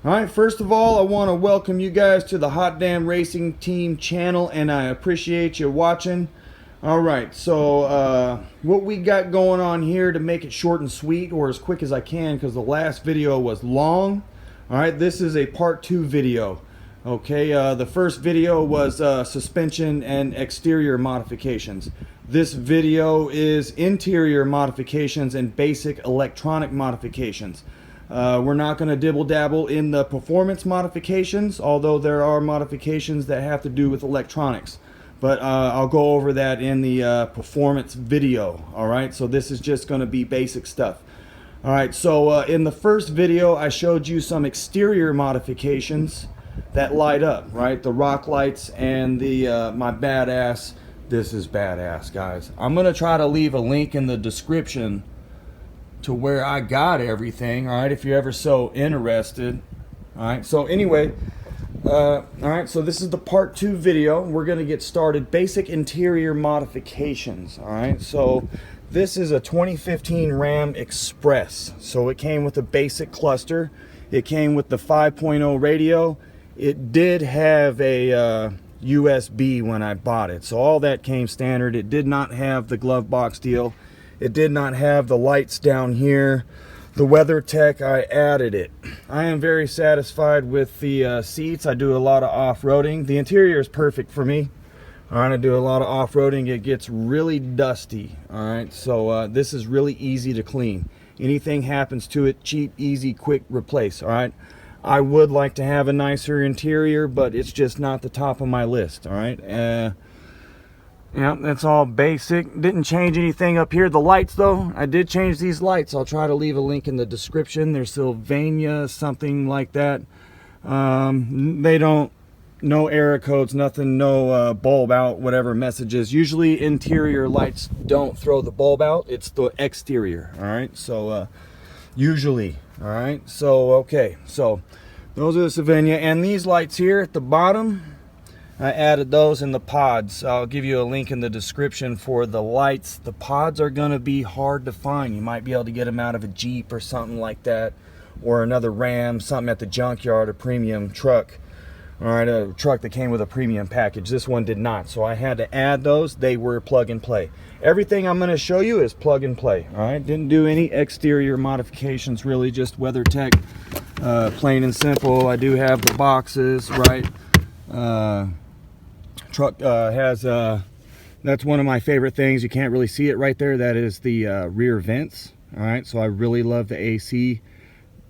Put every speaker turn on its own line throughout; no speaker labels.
Alright, first of all, I want to welcome you guys to the Hot Damn Racing Team channel, and I appreciate you watching. Alright, so what we got going on here, to make it short and sweet, or as quick as I can, because the last video was long. Alright, this is a part 2 video. Okay, the first video was suspension and exterior modifications. This video is interior modifications and basic electronic modifications. We're not going to dibble dabble in the performance modifications, although there are modifications that have to do with electronics. But I'll go over that in the performance video. Alright, so this is just going to be basic stuff. Alright, so in the first video I showed you some exterior modifications that light up, right? The rock lights and the my badass. This is badass, guys. I'm going to try to leave a link in the description to where I got everything, all right, if you're ever so interested. All right, so anyway, all right, so this is the part 2 video. We're going to get started. Basic interior modifications. All right, so this is a 2015 Ram Express. So it came with a basic cluster. It came with the 5.0 radio. It did have a USB when I bought it, so all that came standard. It did not have the glove box deal. It did not have the lights down here. The WeatherTech, I added it. I am very satisfied with the seats. I do a lot of off-roading. The interior is perfect for me. All right, I do a lot of off-roading. It gets really dusty. All right, so this is really easy to clean. Anything happens to it, cheap, easy, quick replace. All right, I would like to have a nicer interior, but it's just not the top of my list. All right, yeah, that's all basic. Didn't change anything up here. The lights, though, I did change these lights. I'll try to leave a link in the description. They're Sylvania, something like that. They don't, no error codes, nothing, no bulb out, whatever messages. Usually interior lights don't throw the bulb out. It's the exterior, all right? So usually, all right? So, okay, so those are the Sylvania. And these lights here at the bottom, I added those in the pods. I'll give you a link in the description for the lights. The pods are going to be hard to find. You might be able to get them out of a Jeep or something like that, or another Ram, something at the junkyard, a premium truck. All right, a truck that came with a premium package. This one did not, so I had to add those. They were plug and play. Everything I'm going to show you is plug and play. All right, didn't do any exterior modifications, really, just WeatherTech, plain and simple. I do have the boxes, right? Truck has that's one of my favorite things. You can't really see it right there. That is the rear vents. All right, so I really love the AC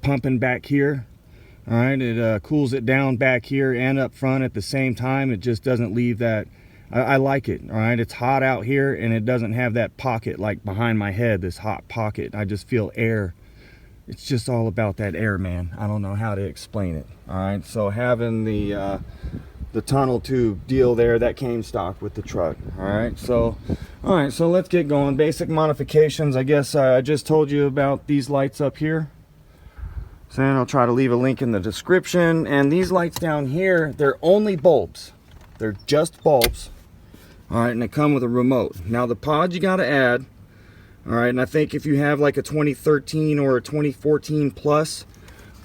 pumping back here. All right, it cools it down back here and up front at the same time. It just doesn't leave that. I like it. All right, it's hot out here and it doesn't have that pocket like behind my head, this hot pocket. I just feel air. It's just all about that air, man. I don't know how to explain it. All right, so having the tunnel tube deal there, that came stock with the truck. All right, so let's get going. Basic modifications. I guess I just told you about these lights up here, so then I'll try to leave a link in the description. And these lights down here, they're only bulbs. They're just bulbs. All right, and they come with a remote. Now the pods you got to add. All right, and I think if you have like a 2013 or a 2014 plus,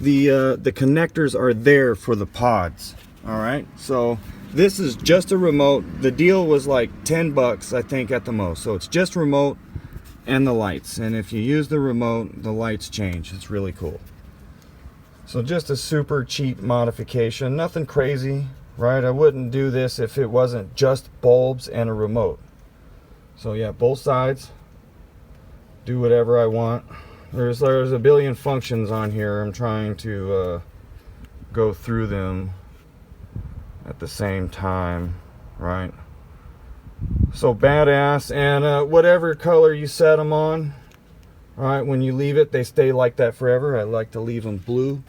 the connectors are there for the pods. All right, so this is just a remote. The deal was like 10 bucks, I think, at the most. So it's just remote and the lights. And if you use the remote, the lights change. It's really cool. So just a super cheap modification. Nothing crazy, right? I wouldn't do this if it wasn't just bulbs and a remote. So yeah, both sides. Do whatever I want. There's a billion functions on here. I'm trying to go through them at the same time, right? So badass. And whatever color you set them on, all right, when you leave it, they stay like that forever. I like to leave them blue.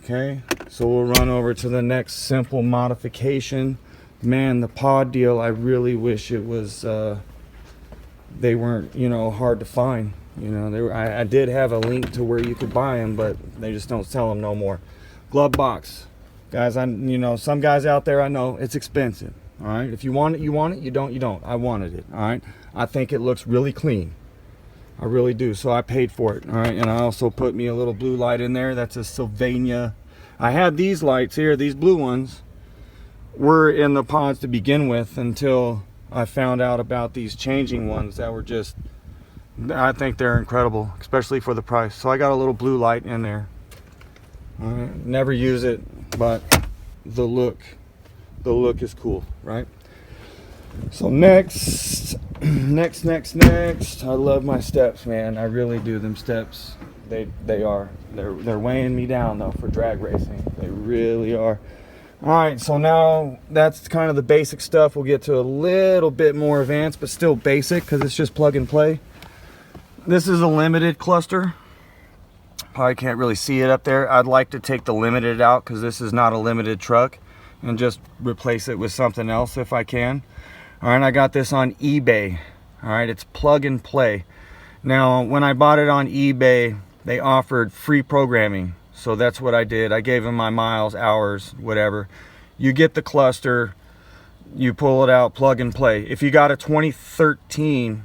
Okay, so we'll run over to the next simple modification. Man, the pod deal, I really wish it was they weren't, you know, hard to find. You know, I did have a link to where you could buy them, but they just don't sell them no more. Glove box, guys. You know, some guys out there, I know it's expensive. All right, if you want it, you want it. You don't, you don't. I wanted it. All right, I think it looks really clean. I really do. So I paid for it. All right, and I also put me a little blue light in there. That's a Sylvania I had these lights here, these blue ones were in the pods to begin with, until I found out about these changing ones that were just, I think they're incredible, especially for the price. So I got a little blue light in there. Never use it, but the look is cool, right? So next, I love my steps, man. I really do. Them steps, they're weighing me down though for drag racing. They really are. All right, so now that's kind of the basic stuff. We'll get to a little bit more advanced, but still basic because it's just plug and play. This is a limited cluster. Probably can't really see it up there. I'd like to take the limited out because this is not a limited truck, and just replace it with something else if I can. All right, I got this on eBay. All right, it's plug and play. Now, when I bought it on eBay, they offered free programming. So that's what I did. I gave them my miles, hours, whatever. You get the cluster, you pull it out, plug and play. If you got a 2013,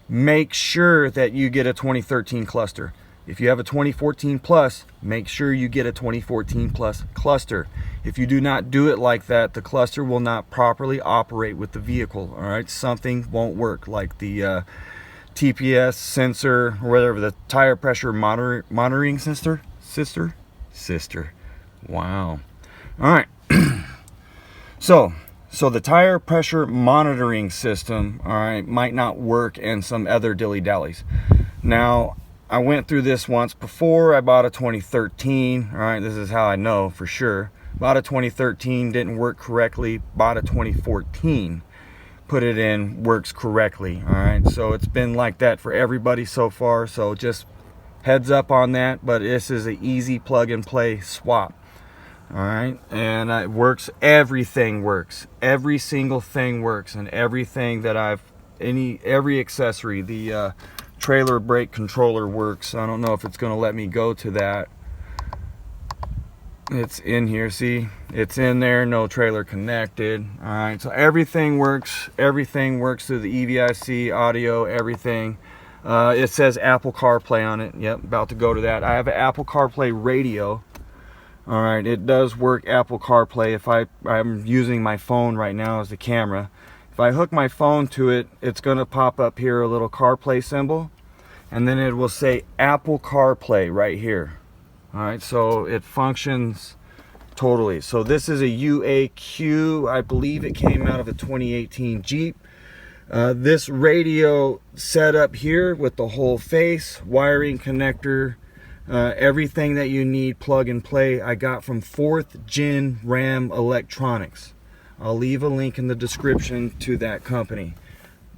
make sure that you get a 2013 cluster. If you have a 2014 plus, make sure you get a 2014 plus cluster. If you do not do it like that, the cluster will not properly operate with the vehicle. All right, something won't work, like the TPS sensor, or whatever, the tire pressure monitoring sister. Wow. All right. So the tire pressure monitoring system, all right, might not work, and some other dilly-dallies. Now, I went through this once before. I bought a 2013. All right, this is how I know for sure. Bought a 2013, didn't work correctly. Bought a 2014, put it in, works correctly. All right, so it's been like that for everybody so far. So just heads up on that, but this is an easy plug and play swap. All right, and it works. Everything works. Every single thing works, and everything that every accessory, the trailer brake controller works. I don't know if it's going to let me go to that. It's in here, see, it's in there, no trailer connected. All right, so everything works. Everything works through the EVIC audio, everything. It says Apple CarPlay on it. Yep, about to go to that. I have an Apple CarPlay radio. All right, it does work Apple CarPlay. If I'm using my phone right now as the camera. If I hook my phone to it, it's going to pop up here a little CarPlay symbol, and then it will say Apple CarPlay right here. All right, so it functions totally. So this is a UAQ. I believe it came out of a 2018 Jeep. This radio setup here with the whole face, wiring connector, everything that you need, plug and play, I got from 4th Gen Ram Electronics. I'll leave a link in the description to that company.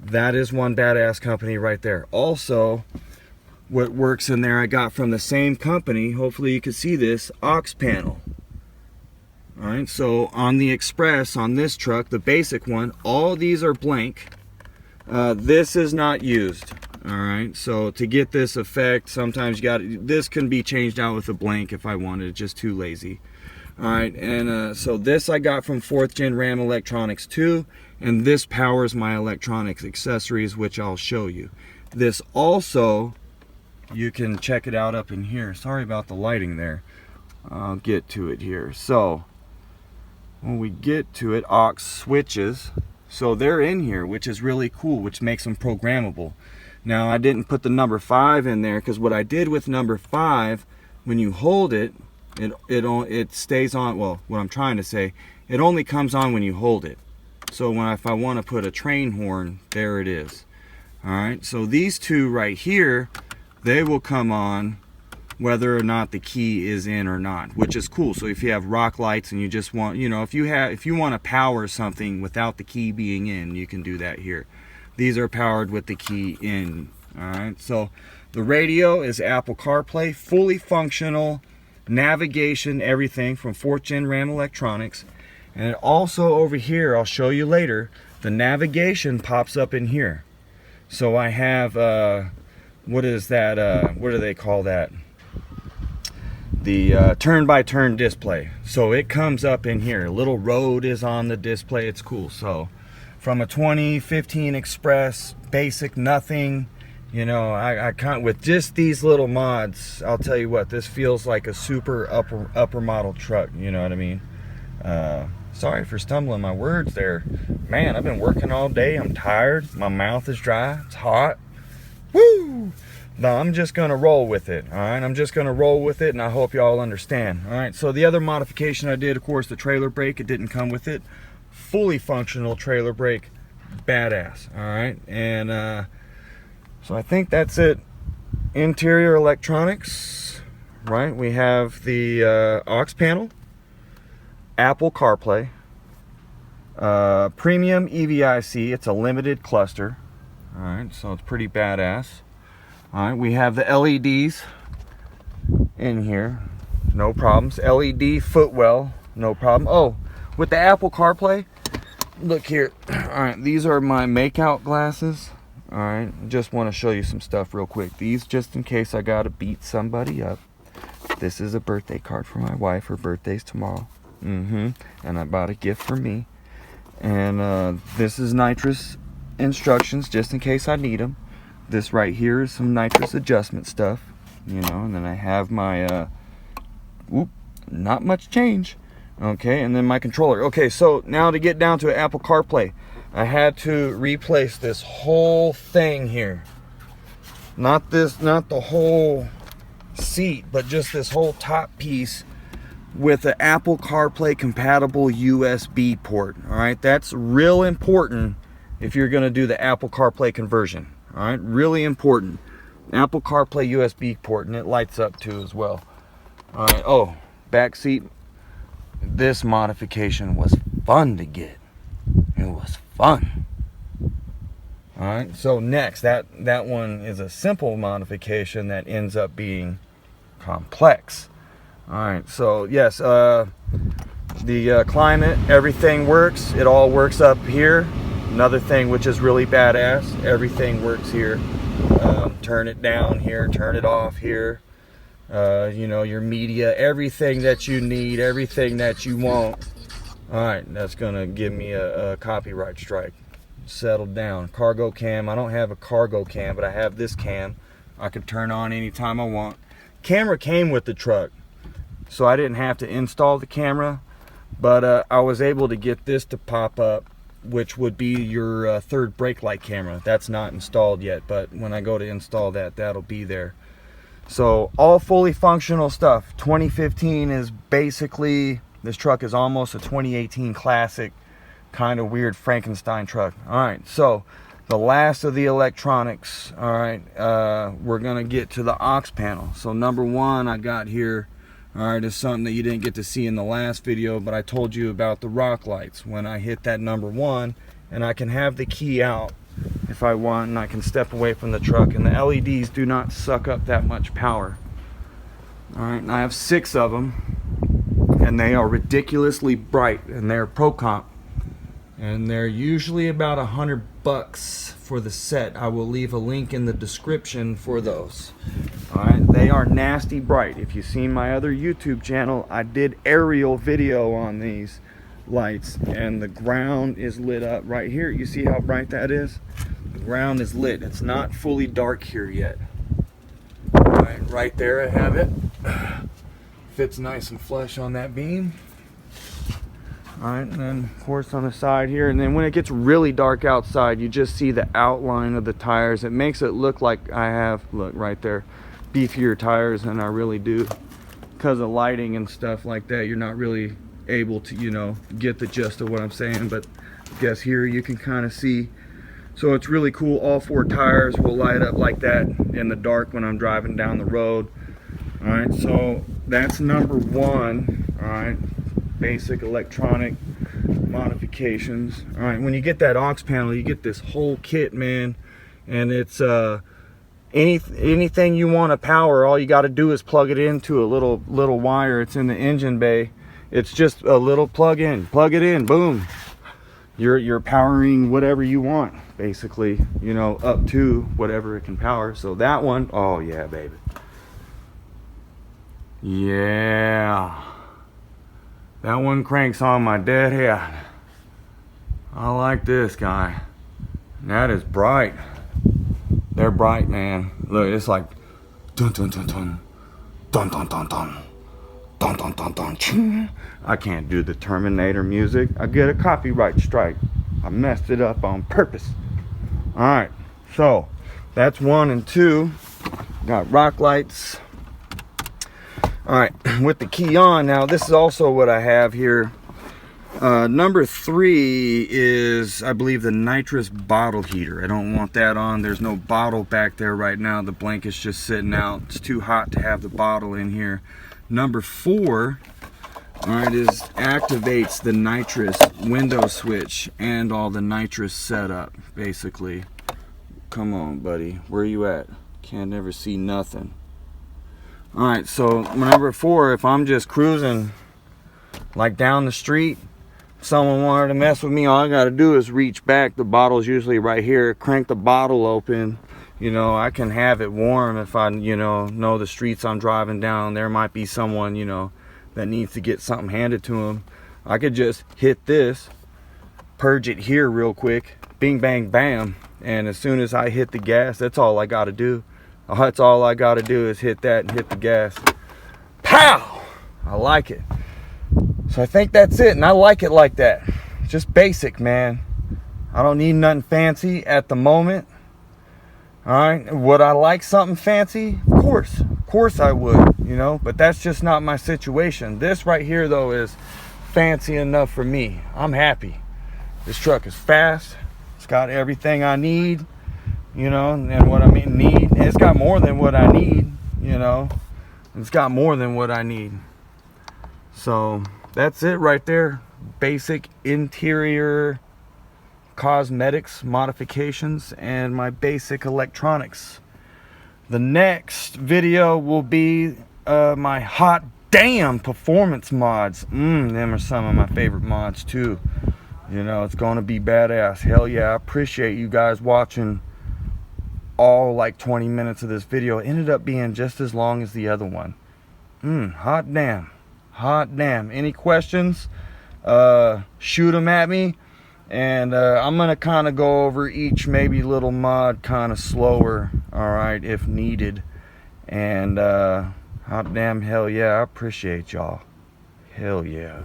That is one badass company right there. Also, what works in there I got from the same company, hopefully you can see this, aux panel. All right, so on the Express, on this truck, the basic one, all these are blank. This is not used. All right, so to get this effect, sometimes this can be changed out with a blank if I wanted, just too lazy. All right, and so this I got from 4th Gen Ram Electronics too, and this powers my electronics accessories, which I'll show you. This also, you can check it out up in here. Sorry about the lighting there. I'll get to it here. So when we get to it, aux switches, so they're in here, which is really cool, which makes them programmable. Now, I didn't put the number 5 in there because what I did with number 5, when you hold it, it stays on. Well, what I'm trying to say, it only comes on when you hold it. So if I want to put a train horn, there it is. All right, so these two right here, they will come on whether or not the key is in or not, which is cool. So if you have rock lights and you just want, if you want to power something without the key being in, you can do that here. These are powered with the key in. All right, so the radio is Apple CarPlay, fully functional, navigation, everything from 4th Gen Ram Electronics. And also over here, I'll show you later, the navigation pops up in here. So I have, what is that, what do they call that? The turn-by-turn display. So it comes up in here. A little road is on the display. It's cool. So from a 2015 Express, basic, nothing, You know, I can't, with just these little mods, I'll tell you what, this feels like a super upper model truck, you know what I mean? Sorry for stumbling my words there. Man, I've been working all day, I'm tired, my mouth is dry, it's hot. Woo! No, I'm just gonna roll with it, all right? I'm just gonna roll with it, and I hope y'all understand, all right? So the other modification I did, of course, the trailer brake, it didn't come with it. Fully functional trailer brake, badass, all right? And, so I think that's it. Interior electronics, right? We have the aux panel, Apple CarPlay, premium EVIC. It's a limited cluster. All right, so it's pretty badass. All right, we have the LEDs in here, no problems. LED footwell, no problem. Oh, with the Apple CarPlay, look here. All right, these are my makeout glasses. All right, just want to show you some stuff real quick. These, just in case I gotta beat somebody up. This is a birthday card for my wife. Her birthday's tomorrow. And I bought a gift for me. And this is nitrous instructions, just in case I need them. This right here is some nitrous adjustment stuff, you know. And then I have my not much change. Okay, and then my controller. Okay, so now to get down to Apple CarPlay, I had to replace this whole thing here. Not the whole seat, but just this whole top piece with an Apple CarPlay compatible USB port. All right, that's real important if you're going to do the Apple CarPlay conversion. All right, really important. Apple CarPlay USB port, and it lights up too as well. All right, oh, back seat. This modification was fun to get. It was fun. All right, so next, that one is a simple modification that ends up being complex. All right, so yes, the climate, everything works. It all works up here. Another thing which is really badass, everything works here. Turn it down here, turn it off here. You know, your media, everything that you need, everything that you want. All right, that's gonna give me a copyright strike. Settle down. Cargo cam. I don't have a cargo cam, but I have this cam. I can turn on anytime I want. Camera came with the truck, so I didn't have to install the camera, but I was able to get this to pop up, which would be your third brake light camera. That's not installed yet, but when I go to install that, that'll be there. So all fully functional stuff. 2015 is basically, this truck is almost a 2018 classic, kind of weird Frankenstein truck. All right, so the last of the electronics. All right, we're gonna get to the aux panel. So number one I got here, all right, is something that you didn't get to see in the last video, but I told you about the rock lights. When I hit that number one, and I can have the key out if I want, and I can step away from the truck, and the LEDs do not suck up that much power. All right, and I have 6 of them, and they are ridiculously bright, and they're pro comp, and they're usually about $100 for the set. I will leave a link in the description for those. All right, they are nasty bright. If you've seen my other YouTube channel, I did aerial video on these lights, and the ground is lit up right here. You see how bright that is? The ground is lit. It's not fully dark here yet. All right, right there I have it. Fits nice and flush on that beam. All right, and then of course on the side here, and then when it gets really dark outside, you just see the outline of the tires. It makes it look like I have, look right there, beefier tires than I really do. Because of lighting and stuff like that, you're not really able to, you know, get the gist of what I'm saying, but I guess here you can kind of see. So it's really cool. All 4 tires will light up like that in the dark when I'm driving down the road. All right, so that's number one. All right, basic electronic modifications. All right, when you get that aux panel, you get this whole kit, man, and it's anything you want to power, all you got to do is plug it into a little wire. It's in the engine bay. It's just a little plug in, boom. You're powering whatever you want, basically, you know, up to whatever it can power. So that one, oh yeah, baby. Yeah. That one cranks on my dead head. I like this guy. That is bright. They're bright, man. Look, it's like dun dun dun dun dun dun dun dun dun dun dun dun. I can't do the Terminator music. I get a copyright strike. I messed it up on purpose. Alright, so that's 1 and 2. Got rock lights. Alright, with the key on now, this is also what I have here. Number 3 is, I believe, the nitrous bottle heater. I don't want that on. There's no bottle back there right now. The blanket's just sitting out. It's too hot to have the bottle in here. Number 4, alright, is activates the nitrous window switch and all the nitrous setup, basically. Come on, buddy. Where you at? Can't never see nothing. Alright, so number 4, if I'm just cruising like down the street, someone wanted to mess with me, all I gotta do is reach back. The bottle's usually right here. Crank the bottle open. You know, I can have it warm if I, know the streets I'm driving down. There might be someone, that needs to get something handed to them. I could just hit this, purge it here real quick, bing, bang, bam. And as soon as I hit the gas, that's all I gotta do. That's all I gotta do is hit that and hit the gas. Pow! I like it. So I think that's it, and I like it like that. It's just basic, man. I don't need nothing fancy at the moment. Alright, would I like something fancy? Of course I would, but that's just not my situation. This right here, though, is fancy enough for me. I'm happy. This truck is fast. It's got everything I need, and what I mean need. It's got more than what I need, It's got more than what I need. So that's it right there. Basic interior cosmetics modifications and my basic electronics. The next video will be my hot damn performance mods. Them are some of my favorite mods too. It's gonna be badass. Hell yeah. I appreciate you guys watching all like 20 minutes of this video. It ended up being just as long as the other one. Hot damn. Any questions? Shoot them at me. And I'm gonna kind of go over each maybe little mod kind of slower, alright, if needed. And hot damn, hell yeah, I appreciate y'all. Hell yeah.